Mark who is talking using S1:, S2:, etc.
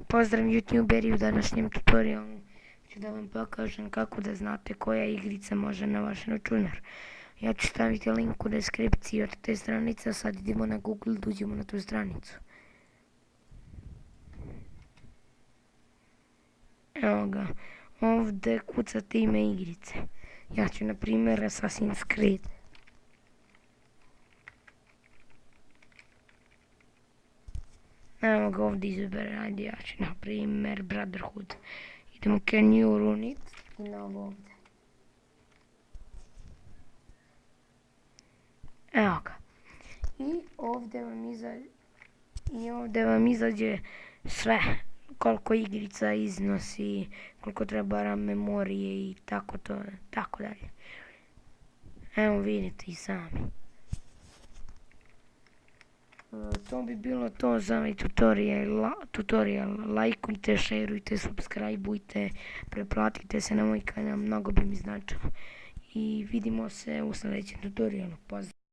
S1: Pozdrav youtuberi, u današnjem tutorijalu ću da vam pokažem kako da znate koja igrica može na vaš računar. Ja ću staviti link u deskripciji od te stranice, a sad idemo na Google da uđemo na tu stranicu. Evo ga, ovdje kucate ime igrice. Ja ću na primjer Assassin's Creed. Evo ga ovdje izabere, ajde ja ću na primjer Brotherhood. Idemo can you run it i na ovo ovdje. Evo ga. I ovdje vam izađe sve. Koliko igrica iznosi, koliko treba RAM memorije i tako dalje. Evo vidite i sami. To bi bilo to za ovaj tutorial. Lajkujte, šerujte, subscribeujte, pretplatite se na moj kanal, mnogo bi mi značilo. I vidimo se u sljedećem tutorialu. Pozdrav!